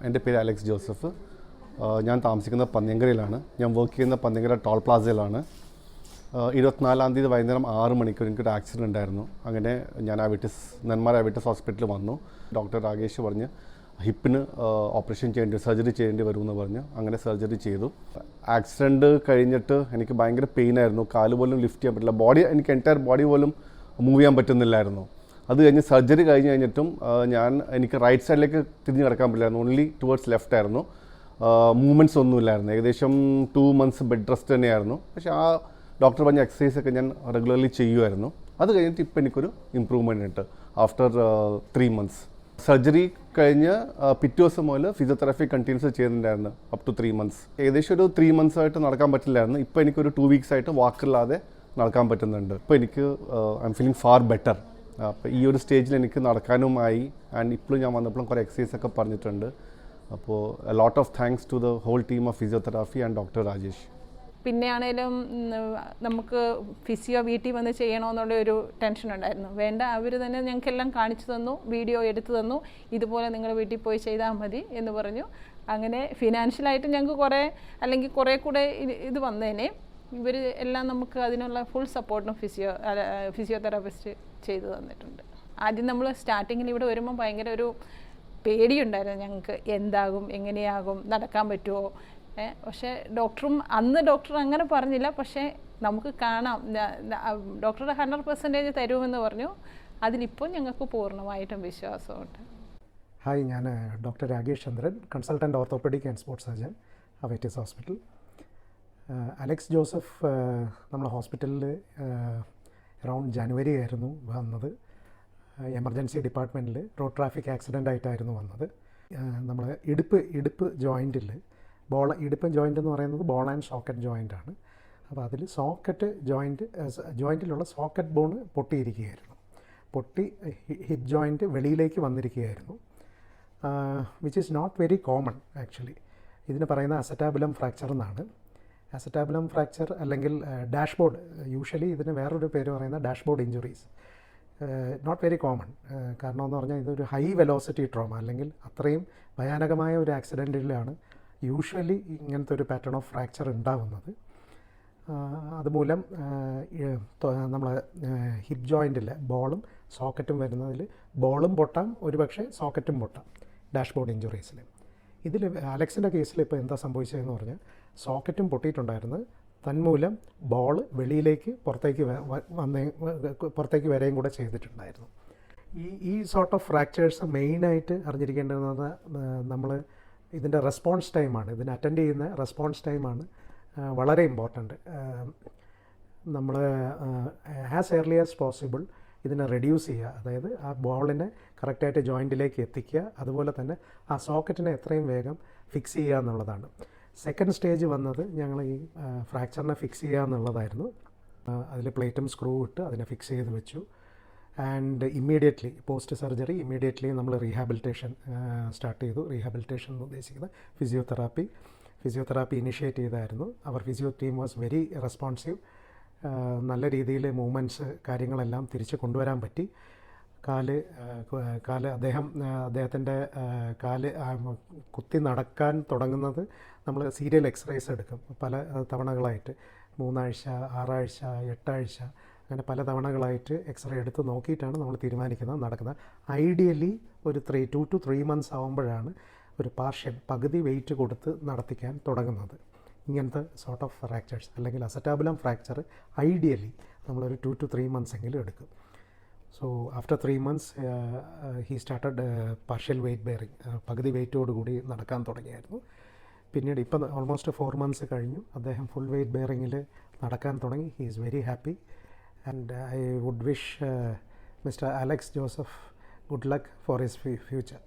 എൻ്റെ പേര് Alex Joseph. ഞാൻ താമസിക്കുന്നത് പന്നിയങ്കരയിലാണ്. ഞാൻ വർക്ക് ചെയ്യുന്ന പന്നിയങ്കര ടോൾ പ്ലാസയിലാണ്. 24-ാം തീയതി വൈകുന്നേരം 6 മണിക്ക് എനിക്കൊരു ആക്സിഡൻറ്റ് ഉണ്ടായിരുന്നു. അങ്ങനെ ഞാൻ നെന്മാറ അവിറ്റസ് ഹോസ്പിറ്റലിൽ വന്നു. ഡോക്ടർ രാകേഷ് പറഞ്ഞ് ഹിപ്പിന് ഓപ്പറേഷൻ സർജറി ചെയ്യേണ്ടി വരുമെന്ന് പറഞ്ഞ് അങ്ങനെ സർജറി ചെയ്തു. ആക്സിഡൻറ്റ് കഴിഞ്ഞിട്ട് എനിക്ക് ഭയങ്കര പെയിനായിരുന്നു. കാല് പോലും ലിഫ്റ്റ് ചെയ്യാൻ പറ്റില്ല. എനിക്ക് എൻറ്റയർ ബോഡി പോലും മൂവ് ചെയ്യാൻ പറ്റുന്നില്ലായിരുന്നു. അത് കഴിഞ്ഞ് സർജറി കഴിഞ്ഞിട്ടും എനിക്ക് റൈറ്റ് സൈഡിലേക്ക് തിരിഞ്ഞ് കിടക്കാൻ പറ്റില്ലായിരുന്നു. ഓൺലി ടുവേർഡ്സ് ലെഫ്റ്റ് ആയിരുന്നു. മൂവ്മെൻറ്റ്സ് ഒന്നുമില്ലായിരുന്നു. ഏകദേശം 2 months ബെഡ് റെസ്റ്റ് തന്നെയായിരുന്നു. പക്ഷേ ആ ഡോക്ടർ പറഞ്ഞ എക്സസൈസൊക്കെ ഞാൻ റെഗുലർലി ചെയ്യുമായിരുന്നു. അത് കഴിഞ്ഞിട്ട് ഇപ്പോൾ എനിക്കൊരു ഇമ്പ്രൂവ്മെൻ്റ് ഉണ്ട് ആഫ്റ്റർ 3 months. സർജറി കഴിഞ്ഞ് പിറ്റേ ദിവസം മുതൽ ഫിസിയോതെറാപ്പി കണ്ടിന്യൂസ് ചെയ്യുന്നുണ്ടായിരുന്നു അപ് ടു 3 months. ഏകദേശം ഒരു 3 months ആയിട്ട് നടക്കാൻ പറ്റില്ലായിരുന്നു. ഇപ്പോൾ എനിക്കൊരു 2 weeks ആയിട്ട് വാക്കില്ലാതെ നടക്കാൻ പറ്റുന്നുണ്ട്. ഇപ്പോൾ എനിക്ക് I M feeling far better. അപ്പോൾ ഈ ഒരു സ്റ്റേജിൽ എനിക്ക് നടക്കാനുമായി. ആൻഡ് ഇപ്പോഴും ഞാൻ വന്നപ്പോഴും കുറേ എക്സസൈസൊക്കെ പറഞ്ഞിട്ടുണ്ട്. അപ്പോൾ lot of thanks to the whole team of physiotherapy and doctor Rajesh. പിന്നെ ആണെങ്കിലും നമുക്ക് ഫിസിയോ വീട്ടിൽ വന്ന് ചെയ്യണമെന്നുള്ള ഒരു ടെൻഷൻ ഉണ്ടായിരുന്നു. വേണ്ട, അവർ തന്നെ ഞങ്ങൾക്കെല്ലാം കാണിച്ചു തന്നു, വീഡിയോ എടുത്തു തന്നു, ഇതുപോലെ നിങ്ങൾ വീട്ടിൽ പോയി ചെയ്താൽ മതി എന്ന് പറഞ്ഞു. അങ്ങനെ ഫിനാൻഷ്യലായിട്ട് ഞങ്ങൾക്ക് കുറേ കൂടെ ഇത് വന്നേനെ. ഇവർ എല്ലാം നമുക്ക് അതിനുള്ള ഫുൾ സപ്പോർട്ടും ഫിസിയോതെറാപ്പിസ്റ്റ് ചെയ്തു തന്നിട്ടുണ്ട്. ആദ്യം നമ്മൾ സ്റ്റാർട്ടിങ്ങിൽ ഇവിടെ വരുമ്പോൾ ഭയങ്കര ഒരു പേടിയുണ്ടായിരുന്നു ഞങ്ങൾക്ക്. എന്താകും, എങ്ങനെയാകും, നടക്കാൻ പറ്റുമോ? പക്ഷേ ഡോക്ടർ അങ്ങനെ പറഞ്ഞില്ല. പക്ഷേ നമുക്ക് കാണാം, ഡോക്ടർ 100% തരുമെന്ന് പറഞ്ഞു. അതിലിപ്പോൾ ഞങ്ങൾക്ക് പൂർണ്ണമായിട്ടും വിശ്വാസമുണ്ട്. ഹായ്, ഞാൻ doctor Rakesh Chandran, consultant orthopaedic and sports surgeon, Avitus hospital. Alex Joseph നമ്മളെ ഹോസ്പിറ്റലിൽ അറൗണ്ട് ജനുവരി ആയിരുന്നു വന്നത്. എമർജൻസി ഡിപ്പാർട്ട്മെൻറ്റിൽ റോഡ് ട്രാഫിക് ആക്സിഡൻ്റ് ആയിട്ടായിരുന്നു വന്നത്. നമ്മൾ ഇടുപ്പ് ജോയിൻറ്റിൽ ഇടുപ്പ് ജോയിൻ്റ് എന്ന് പറയുന്നത് ബോൾ ആൻഡ് സോക്കറ്റ് ജോയിൻ്റാണ്. അപ്പോൾ അതിൽ ജോയിൻറ്റിലുള്ള സോക്കറ്റ് ബോൺ പൊട്ടിയിരിക്കുകയായിരുന്നു. ഹിപ്പ് ജോയിൻറ്റ് വെളിയിലേക്ക് വന്നിരിക്കുകയായിരുന്നു. Which is not very common actually. ഇതിന് പറയുന്ന അസറ്റാബുലം ഫ്രാക്ചർ എന്നാണ്. അസറ്റാബുലം ഫ്രാക്ചർ അല്ലെങ്കിൽ ഡാഷ്ബോർഡ്, യൂഷ്വലി ഇതിന് വേറൊരു പേര് പറയുന്ന dashboard injuries. Not very common. കാരണം എന്ന് പറഞ്ഞാൽ ഇതൊരു ഹൈ വെലോസിറ്റി ട്രോമ, അല്ലെങ്കിൽ അത്രയും ഭയാനകമായ ഒരു ആക്സിഡൻറ്റിലാണ് യൂഷ്വലി ഇങ്ങനത്തെ ഒരു പാറ്റേൺ ഓഫ് ഫ്രാക്ചർ ഉണ്ടാകുന്നത്. അതുമൂലം നമ്മൾ ഹിപ്പ് ജോയിൻറ്റിൽ ബോളും സോക്കറ്റും വരുന്നതിൽ ബോളും പൊട്ടാം, ഒരുപക്ഷെ സോക്കറ്റും പൊട്ടാം ഡാഷ്ബോർഡ് ഇഞ്ചുറീസിൽ. ഇതിൽ അലക്സിൻ്റെ കേസിൽ ഇപ്പോൾ എന്താ സംഭവിച്ചതെന്ന് പറഞ്ഞാൽ സോക്കറ്റും പൊട്ടിയിട്ടുണ്ടായിരുന്നു. തന്മൂലം ബോൾ വെളിയിലേക്ക് പുറത്തേക്ക് വരെയും കൂടെ ചെയ്തിട്ടുണ്ടായിരുന്നു. ഈ സോർട്ട് ഓഫ് ഫ്രാക്ചേഴ്സ് മെയിനായിട്ട് അറിഞ്ഞിരിക്കേണ്ടത് നമ്മൾ ഇതിൻ്റെ റെസ്പോൺസ് ടൈമാണ്. ഇതിന് അറ്റൻഡ് ചെയ്യുന്ന റെസ്പോൺസ് ടൈമാണ് വളരെ ഇമ്പോർട്ടൻറ്റ്. നമ്മൾ ആസ് ഏർലി ആസ് പോസിബിൾ ഇതിനെ റെഡ്യൂസ് ചെയ്യുക, അതായത് ആ ബോളിനെ കറക്റ്റായിട്ട് ജോയിൻറ്റിലേക്ക് എത്തിക്കുക. അതുപോലെ തന്നെ ആ സോക്കറ്റിനെ എത്രയും വേഗം ഫിക്സ് ചെയ്യുക എന്നുള്ളതാണ്. സെക്കൻഡ് സ്റ്റേജ് വന്നത് ഞങ്ങൾ ഈ ഫ്രാക്ചറിനെ ഫിക്സ് ചെയ്യുക എന്നുള്ളതായിരുന്നു. അതിൽ പ്ലേറ്റും സ്ക്രൂ ഇട്ട് അതിനെ ഫിക്സ് ചെയ്ത് വെച്ചു. ആൻഡ് ഇമ്മീഡിയറ്റ്ലി പോസ്റ്റ് സർജറി നമ്മൾ റീഹാബിലിറ്റേഷൻ സ്റ്റാർട്ട് ചെയ്തു. റീഹാബിലിറ്റേഷൻ എന്ന് ഉദ്ദേശിക്കുന്നത് ഫിസിയോതെറാപ്പി ഇനിഷ്യേറ്റ് ചെയ്തായിരുന്നു. അവർ physio team was very responsive. നല്ല രീതിയിൽ മൂവ്മെൻറ്റ്സ് കാര്യങ്ങളെല്ലാം തിരിച്ച് കൊണ്ടുവരാൻ പറ്റി. അദ്ദേഹത്തിൻ്റെ കാല് കുത്തി നടക്കാൻ തുടങ്ങുന്നത് നമ്മൾ സീരിയൽ എക്സ്റേസ് എടുക്കും പല തവണകളായിട്ട്. 3 ആഴ്ച, 6 ആഴ്ച, 8 ആഴ്ച, അങ്ങനെ പല തവണകളായിട്ട് എക്സ്റേ എടുത്ത് നോക്കിയിട്ടാണ് നമ്മൾ തീരുമാനിക്കുന്നത് നടക്കുന്നത്. ഐഡിയലി ഒരു 2 to 3 months ആകുമ്പോഴാണ് ഒരു പകുതി വെയിറ്റ് കൊടുത്ത് നടത്തിക്കാൻ തുടങ്ങുന്നത്. ഇങ്ങനത്തെ സോർട്ട് ഓഫ് ഫ്രാക്ചേഴ്സ് അല്ലെങ്കിൽ അസറ്റാബുലം ഫ്രാക്ചർ ഐഡിയലി നമ്മളൊരു 2 to 3 months എങ്കിലും എടുക്കും. So after 3 months he started partial weight bearing, പകുതി വെയിറ്റോടുകൂടി നടക്കാൻ തുടങ്ങിയായിരുന്നു. പിന്നീട് ഇപ്പം ഓൾമോസ്റ്റ് 4 months കഴിഞ്ഞു, അദ്ദേഹം ഫുൾ വെയ്റ്റ് ബെയറിങ്ങിൽ നടക്കാൻ തുടങ്ങി. He is very happy and I would wish mister Alex Joseph good luck for his future.